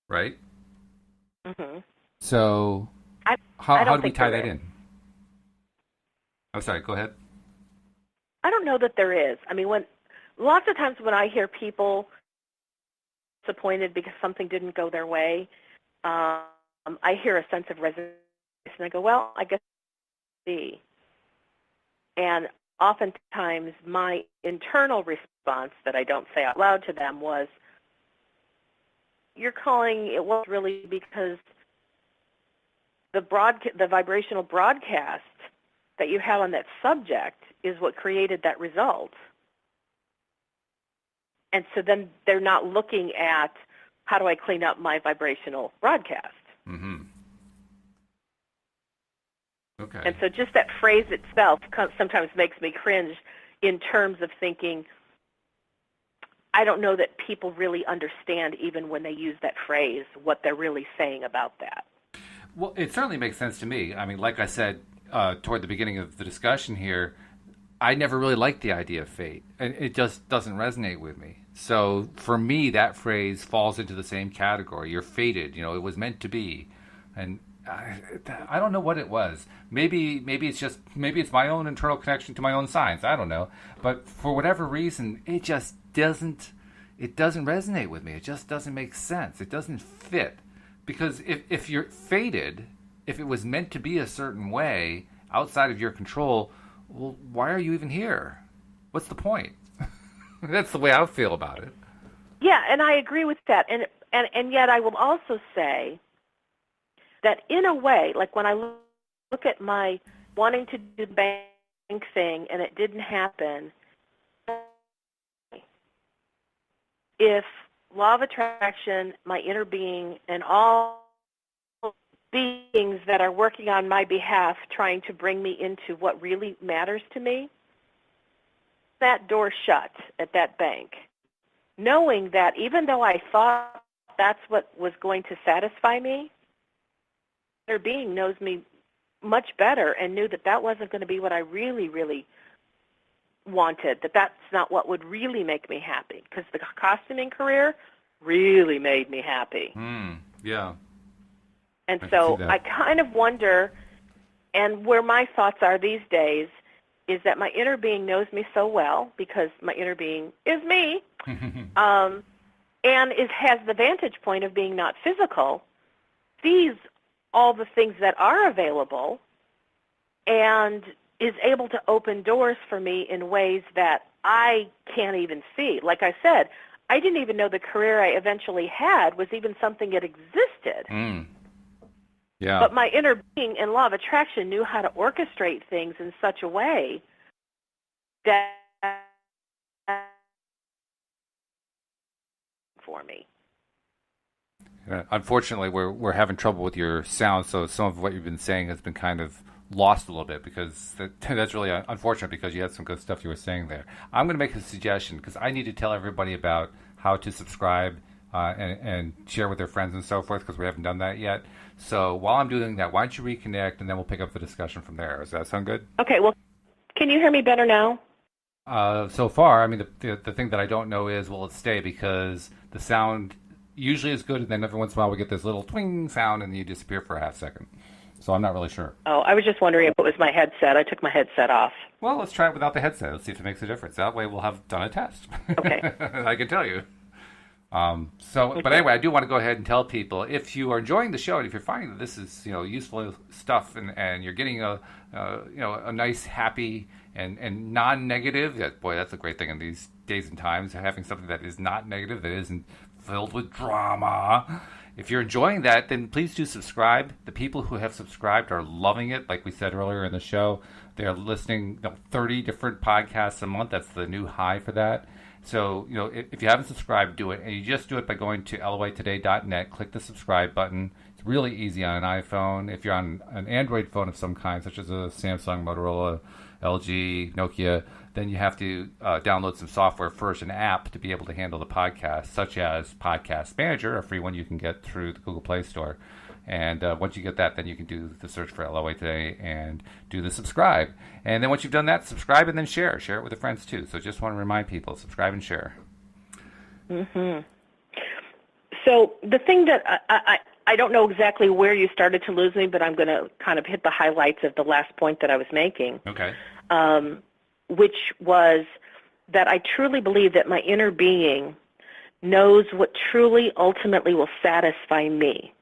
Right? Mm-hmm. So, how do we tie that in? I'm sorry, go ahead. I don't know that there is. I mean, lots of times when I hear people disappointed because something didn't go their way, I hear a sense of resignation, and I go, well, I guess see. And oftentimes my internal response that I don't say out loud to them was, you're calling it was really because the vibrational broadcast that you have on that subject is what created that result. And so then they're not looking at how do I clean up my vibrational broadcast. Mm-hmm. Okay. And so just that phrase itself sometimes makes me cringe in terms of thinking, I don't know that people really understand, even when they use that phrase, what they're really saying about that. Well, it certainly makes sense to me. I mean, like I said toward the beginning of the discussion here, I never really liked the idea of fate, and it just doesn't resonate with me. So for me, that phrase falls into the same category. You're fated. It was meant to be, and I don't know what it was. Maybe it's my own internal connection to my own science. I don't know, but for whatever reason, it just doesn't resonate with me. It just doesn't make sense. It doesn't fit, because if you're fated, if it was meant to be a certain way outside of your control, well, why are you even here? What's the point? That's the way I feel about it. Yeah, and I agree with that. And yet I will also say that in a way, like when I look at my wanting to do the bank thing and it didn't happen, if law of attraction, my inner being, and all beings that are working on my behalf trying to bring me into what really matters to me, that door shut at that bank, knowing that even though I thought that's what was going to satisfy me, their being knows me much better and knew that that wasn't going to be what I really, really wanted, that's not what would really make me happy, because the costuming career really made me happy. Yeah. And so I kind of wonder, and where my thoughts are these days, is that my inner being knows me so well, because my inner being is me, and has the vantage point of being not physical, sees all the things that are available, and is able to open doors for me in ways that I can't even see. Like I said, I didn't even know the career I eventually had was even something that existed. Yeah. But my inner being and law of attraction knew how to orchestrate things in such a way that for me. Unfortunately, we're having trouble with your sound, so some of what you've been saying has been kind of lost a little bit, because that's really unfortunate, because you had some good stuff you were saying there. I'm going to make a suggestion, because I need to tell everybody about how to subscribe and share with their friends and so forth, because we haven't done that yet. So while I'm doing that, why don't you reconnect, and then we'll pick up the discussion from there. Does that sound good? Okay, well, can you hear me better now? So far, I mean, the thing that I don't know is, will it stay, because the sound usually is good, and then every once in a while we get this little twing sound, and you disappear for a half second. So I'm not really sure. Oh, I was just wondering if it was my headset. I took my headset off. Well, let's try it without the headset. Let's see if it makes a difference. That way we'll have done a test. Okay. I can tell you. But anyway, I do want to go ahead and tell people, if you are enjoying the show, and if you're finding that this is useful stuff, and you're getting a nice, happy, and non-negative, that's a great thing in these days and times, having something that is not negative, that isn't filled with drama. If you're enjoying that, then please do subscribe. The people who have subscribed are loving it. Like we said earlier in the show, they're listening 30 different podcasts a month. That's the new high for that. So, if you haven't subscribed, do it. And you just do it by going to loatoday.net, click the subscribe button. It's really easy on an iPhone. If you're on an Android phone of some kind, such as a Samsung, Motorola, LG, Nokia, then you have to download some software first, an app, to be able to handle the podcast, such as Podcast Manager, a free one you can get through the Google Play Store. And once you get that, then you can do the search for LOA Today and do the subscribe. And then once you've done that, subscribe and then share. Share it with your friends too. So just want to remind people, subscribe and share. Mm-hmm. So the thing that I don't know exactly where you started to lose me, but I'm going to kind of hit the highlights of the last point that I was making. Okay. Which was that I truly believe that my inner being knows what truly ultimately will satisfy me.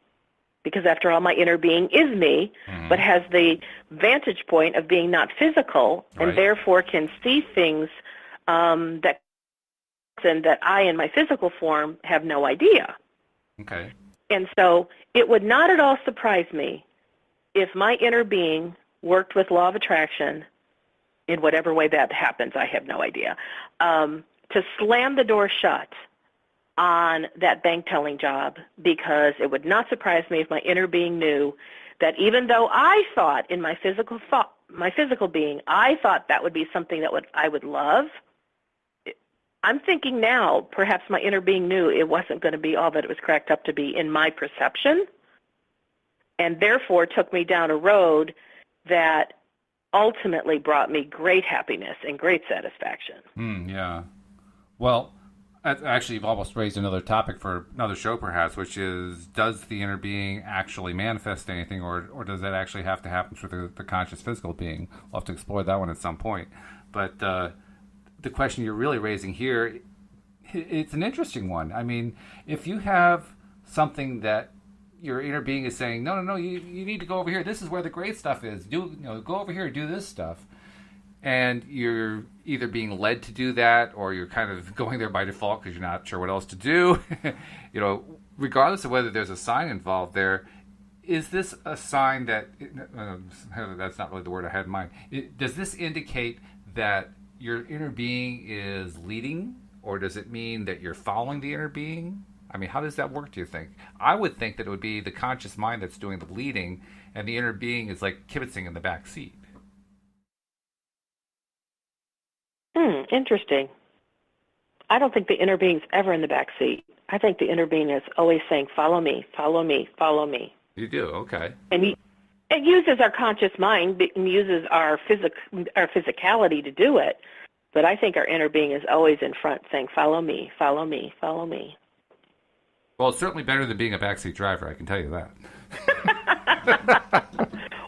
Because after all, my inner being is me, but has the vantage point of being not physical, and therefore can see things that I in my physical form have no idea. Okay. And so it would not at all surprise me if my inner being worked with law of attraction in whatever way that happens, I have no idea, to slam the door shut on that bank telling job, because it would not surprise me if my inner being knew that even though I thought in my physical being, I thought that would be something that I would love. I'm thinking now, perhaps my inner being knew it wasn't going to be all that it was cracked up to be in my perception, and therefore took me down a road that ultimately brought me great happiness and great satisfaction. Yeah. Well, actually, you've almost raised another topic for another show, perhaps, which is, does the inner being actually manifest anything, or does that actually have to happen through the conscious physical being? We'll have to explore that one at some point. But the question you're really raising here, it's an interesting one. I mean, if you have something that your inner being is saying, no, you need to go over here. This is where the great stuff is. Go over here, do this stuff. And you're either being led to do that, or you're kind of going there by default because you're not sure what else to do. Regardless of whether there's a sign involved there, is this a sign that, that's not really the word I had in mind. Does this indicate that your inner being is leading, or does it mean that you're following the inner being? I mean, how does that work, do you think? I would think that it would be the conscious mind that's doing the leading, and the inner being is like kibitzing in the back seat. Interesting. I don't think the inner being's ever in the back seat. I think the inner being is always saying, follow me, follow me, follow me. You do? Okay. And it uses our conscious mind, it uses our physicality to do it, but I think our inner being is always in front saying, follow me, follow me, follow me. Well, it's certainly better than being a backseat driver, I can tell you that.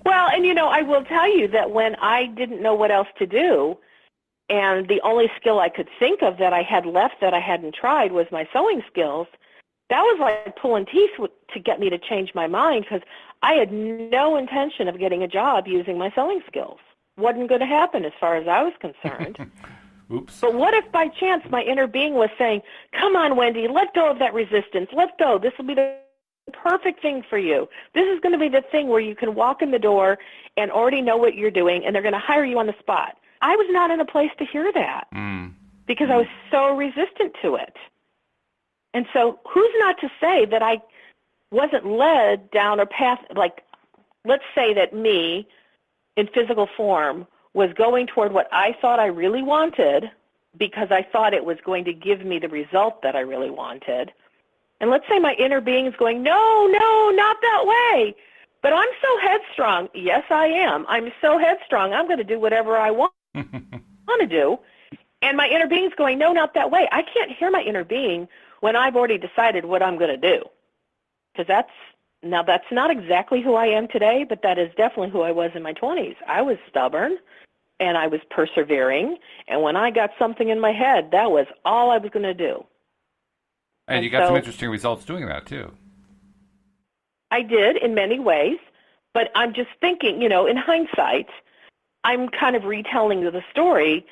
Well, and I will tell you that when I didn't know what else to do, and the only skill I could think of that I had left that I hadn't tried was my sewing skills, that was like pulling teeth to get me to change my mind, because I had no intention of getting a job using my sewing skills. Wasn't going to happen as far as I was concerned. Oops. But what if by chance my inner being was saying, come on, Wendy, let go of that resistance. Let go. This will be the perfect thing for you. This is going to be the thing where you can walk in the door and already know what you're doing, and they're going to hire you on the spot. I was not in a place to hear that because I was so resistant to it. And so who's not to say that I wasn't led down a path, like, let's say that me in physical form was going toward what I thought I really wanted because I thought it was going to give me the result that I really wanted. And let's say my inner being is going, no, not that way. But I'm so headstrong. Yes, I am. I'm so headstrong. I'm going to do whatever I want to do. And my inner being is going, no, not that way. I can't hear my inner being when I've already decided what I'm going to do. Because that's not exactly who I am today, but that is definitely who I was in my 20s. I was stubborn, and I was persevering, and when I got something in my head, that was all I was going to do. And you got some interesting results doing that, too. I did in many ways, but I'm just thinking, in hindsight, I'm kind of retelling the story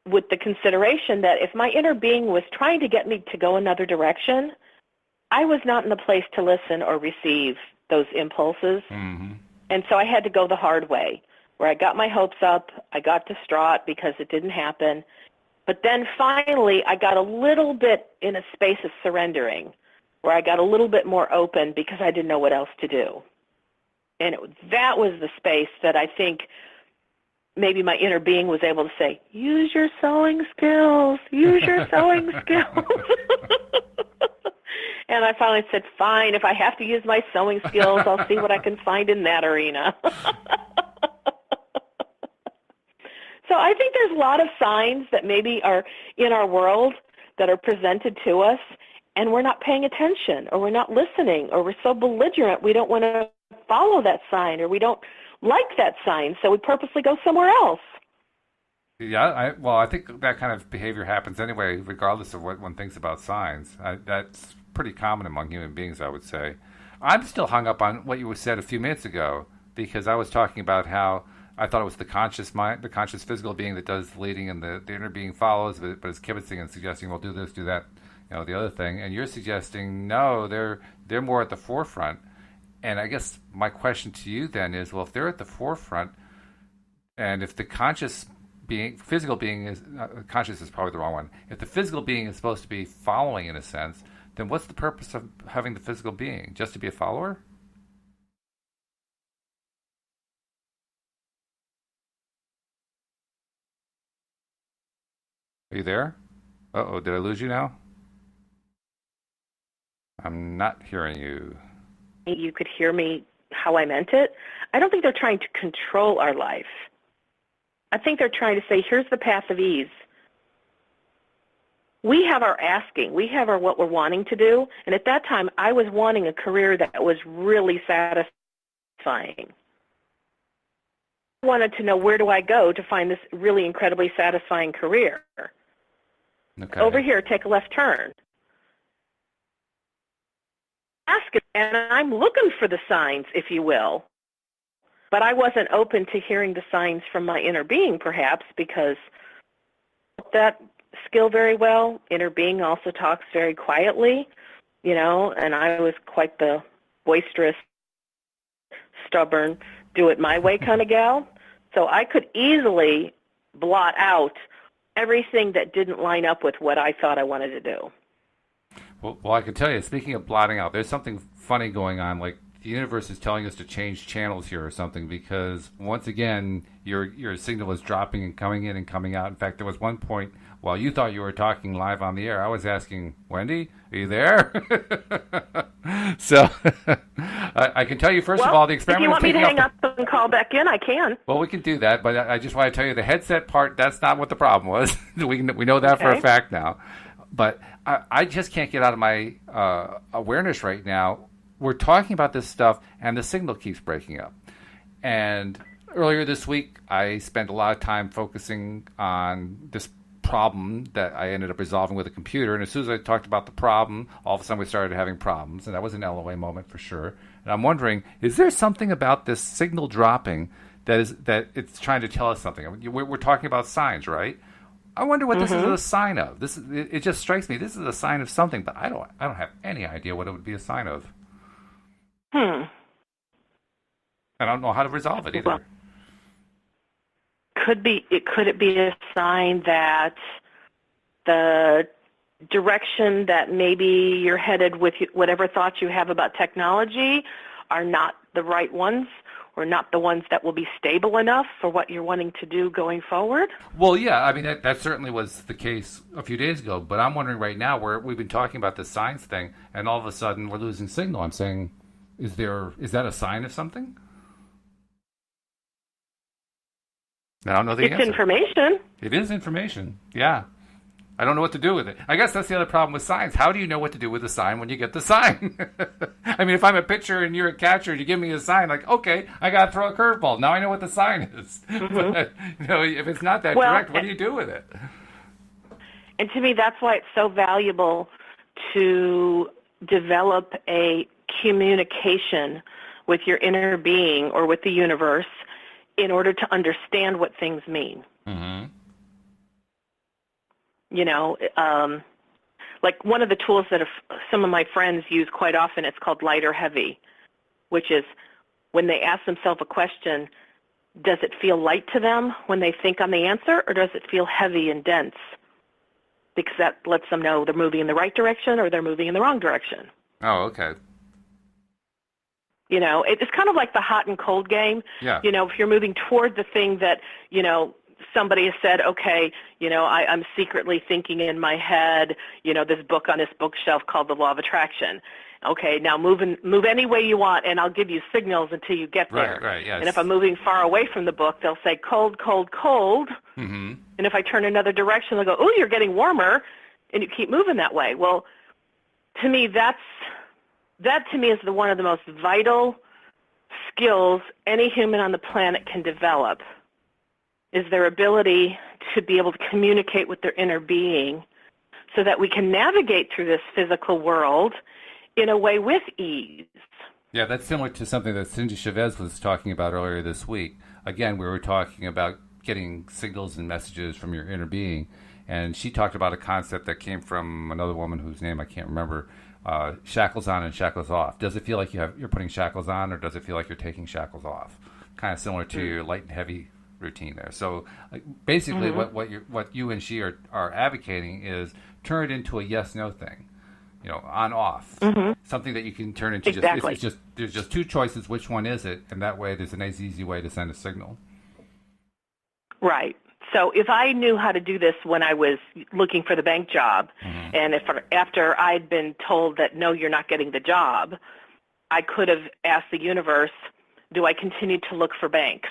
with the consideration that if my inner being was trying to get me to go another direction, I was not in a place to listen or receive those impulses. Mm-hmm. And so I had to go the hard way, where I got my hopes up, I got distraught because it didn't happen. But then finally I got a little bit in a space of surrendering, where I got a little bit more open because I didn't know what else to do. And that was the space that I think maybe my inner being was able to say, use your sewing skills, use your sewing skills. And I finally said, fine, if I have to use my sewing skills, I'll see what I can find in that arena. So I think there's a lot of signs that maybe are in our world that are presented to us, and we're not paying attention, or we're not listening, or we're so belligerent we don't want to follow that sign, or we don't like that sign, so we purposely go somewhere else. Yeah, I think that kind of behavior happens anyway, regardless of what one thinks about signs. That's pretty common among human beings, I would say. I'm still hung up on what you said a few minutes ago, because I was talking about how I thought it was the conscious mind, the conscious physical being that does the leading, and the inner being follows, but is kibitzing and suggesting, well, do this, do that, the other thing. And you're suggesting, no, they're more at the forefront. And I guess my question to you then is, well, if they're at the forefront, and if the conscious being, physical being is, conscious is probably the wrong one. If the physical being is supposed to be following in a sense, then what's the purpose of having the physical being? Just to be a follower? Are you there? Uh-oh, did I lose you now? I'm not hearing you. You could hear me how I meant it. I don't think they're trying to control our life. I think they're trying to say, here's the path of ease. We have our asking. We have our what we're wanting to do. And at that time, I was wanting a career that was really satisfying. I wanted to know, where do I go to find this really incredibly satisfying career? Okay. Over here, take a left turn. Ask it, and I'm looking for the signs, if you will. But I wasn't open to hearing the signs from my inner being, perhaps, because that skill very well. Inner being also talks very quietly, and I was quite the boisterous, stubborn, do it my way kind of gal. So I could easily blot out everything that didn't line up with what I thought I wanted to do. Well, I can tell you, speaking of blotting out, there's something funny going on. Like, the universe is telling us to change channels here or something, because once again, your signal is dropping and coming in and coming out. In fact, there was one point while you thought you were talking live on the air, I was asking, Wendy, are you there? So I can tell you, first of all, the experiment. If you want me to hang up and call back in, I can. Well, we can do that, but I just want to tell you the headset part, that's not what the problem was. We know that for a fact now. But I just can't get out of my awareness right now. We're talking about this stuff, and the signal keeps breaking up. And earlier this week, I spent a lot of time focusing on this problem that I ended up resolving with a computer. And as soon as I talked about the problem, all of a sudden we started having problems. And that was an LOA moment for sure. And I'm wondering, is there something about this signal dropping that it's trying to tell us something? I mean, we're talking about signs, right? I wonder what this is a sign of. It just strikes me this is a sign of something, but I don't have any idea what it would be a sign of. I don't know how to resolve it either. Well, could it be a sign that the direction that maybe you're headed with whatever thoughts you have about technology are not the right ones, or not the ones that will be stable enough for what you're wanting to do going forward? Well, yeah, I mean, that certainly was the case a few days ago, but I'm wondering right now, where we've been talking about this signs thing, and all of a sudden we're losing signal. I'm saying, is that a sign of something? I don't know the answer. It's information. It is information, yeah. I don't know what to do with it. I guess that's the other problem with signs. How do you know what to do with a sign when you get the sign? I mean, if I'm a pitcher and you're a catcher and you give me a sign, like, okay, I got to throw a curveball. Now I know what the sign is. But, if it's not that direct, what do you do with it? And to me, that's why it's so valuable to develop a communication with your inner being or with the universe in order to understand what things mean. Mm-hmm. Like one of the tools that some of my friends use quite often, it's called light or heavy, which is when they ask themselves a question, does it feel light to them when they think on the answer, or does it feel heavy and dense? Because that lets them know they're moving in the right direction or they're moving in the wrong direction. Oh, okay. It's kind of like the hot and cold game. Yeah. If you're moving toward the thing that, somebody has said, okay, I'm secretly thinking in my head, this book on this bookshelf called The Law of Attraction. Okay, now move any way you want, and I'll give you signals until you get there. Right, yes. And if I'm moving far away from the book, they'll say cold, cold, cold. Mm-hmm. And if I turn another direction, they'll go, oh, you're getting warmer, and you keep moving that way. Well, to me, that to me is one of the most vital skills any human on the planet can develop, is their ability to be able to communicate with their inner being so that we can navigate through this physical world in a way with ease. Yeah, that's similar to something that Cindy Chavez was talking about earlier this week. Again, we were talking about getting signals and messages from your inner being, and she talked about a concept that came from another woman whose name I can't remember, shackles on and shackles off. Does it feel like you're putting shackles on, or does it feel like you're taking shackles off? Kind of similar to your light and heavy routine there. So basically what you and she are advocating is turn it into a yes-no thing. On off, something that you can turn into. Exactly. There's just two choices. Which one is it? And that way, there's a nice, easy way to send a signal. Right. So if I knew how to do this when I was looking for the bank job, and after I'd been told that no, you're not getting the job, I could have asked the universe, do I continue to look for banks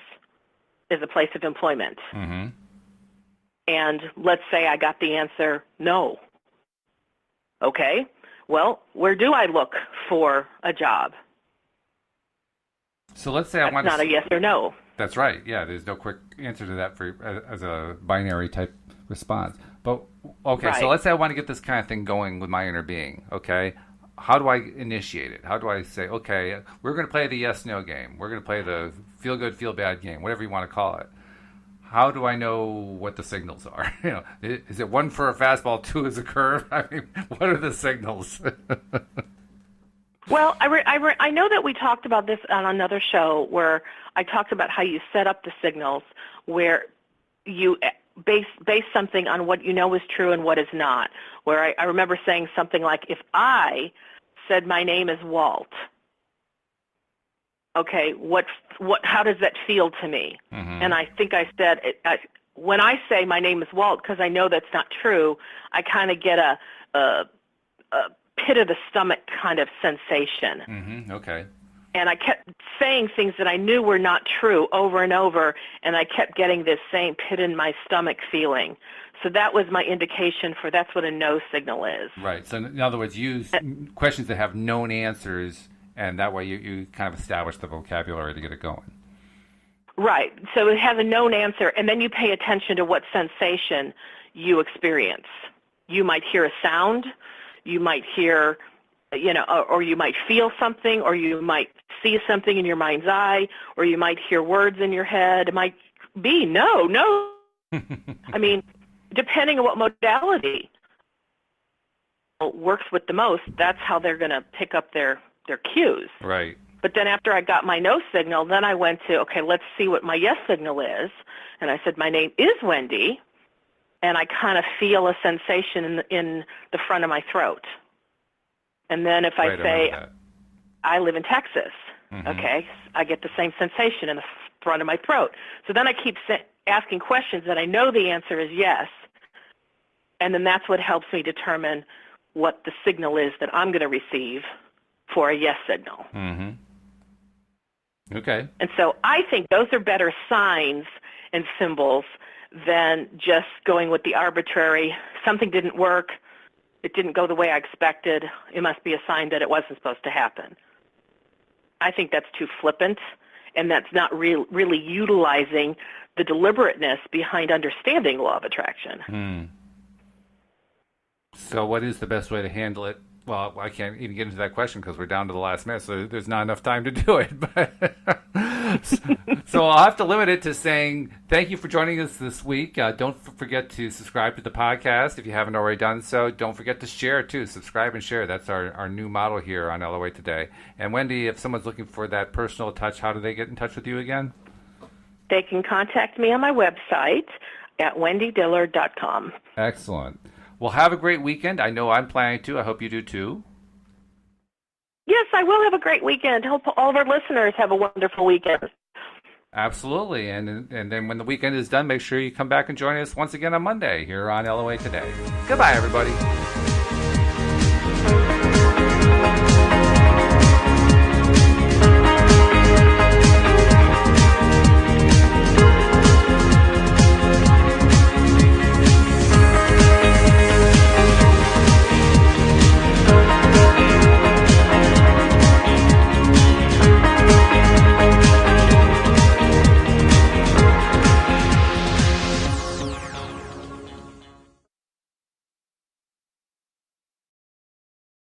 as a place of employment? Mm-hmm. And let's say I got the answer, no. Okay. Well, where do I look for a job? So let's say I want to... That's not a yes or no. That's right. Yeah, there's no quick answer to that as a binary type response. But, okay, right. So let's say I want to get this kind of thing going with my inner being, okay? How do I initiate it? How do I say, okay, we're going to play the yes-no game. We're going to play the feel-good, feel-bad game, whatever you want to call it. How do I know what the signals are? Is it 1 for a fastball, 2 is a curve? I mean, what are the signals? Well, I know that we talked about this on another show where I talked about how you set up the signals, where you base something on what you know is true and what is not. Where I remember saying something like, if I said my name is Walt, okay, how does that feel to me? Mm-hmm. And I think I said, when I say my name is Walt, because I know that's not true, I kind of get a pit of the stomach kind of sensation. Mm-hmm. Okay. And I kept saying things that I knew were not true over and over, and I kept getting this same pit in my stomach feeling. So that was my indication for that's what a no signal is. Right. So in other words, use questions that have known answers, and that way you kind of establish the vocabulary to get it going. Right. So it has a known answer, and then you pay attention to what sensation you experience. You might hear a sound, you might hear, or you might feel something, or you might see something in your mind's eye, or you might hear words in your head. It might be no. I mean, depending on what modality works with the most, that's how they're going to pick up their cues. Right. But then after I got my no signal, then I went to, okay, let's see what my yes signal is. And I said, my name is Wendy, and I kind of feel a sensation in the front of my throat. And then if I say, I live in Texas, okay, I get the same sensation in the front of my throat. So then I keep asking questions that I know the answer is yes, and then that's what helps me determine what the signal is that I'm going to receive for a yes signal. Mm-hmm. Okay. And so I think those are better signs and symbols than just going with the arbitrary, something didn't work, it didn't go the way I expected, it must be a sign that it wasn't supposed to happen. I think that's too flippant, and that's not really utilizing the deliberateness behind understanding law of attraction. So what is the best way to handle it? Well, I can't even get into that question because we're down to the last minute, so there's not enough time to do it. But so I'll have to limit it to saying thank you for joining us this week. Don't forget to subscribe to the podcast if you haven't already done so. Don't forget to share, too. Subscribe and share. That's our new model here on LOA Today. And, Wendy, if someone's looking for that personal touch, how do they get in touch with you again? They can contact me on my website at wendydillard.com. Excellent. Well, have a great weekend. I know I'm planning to. I hope you do, too. Yes, I will have a great weekend. Hope all of our listeners have a wonderful weekend. Absolutely. And then when the weekend is done, make sure you come back and join us once again on Monday here on LOA Today. Goodbye, everybody.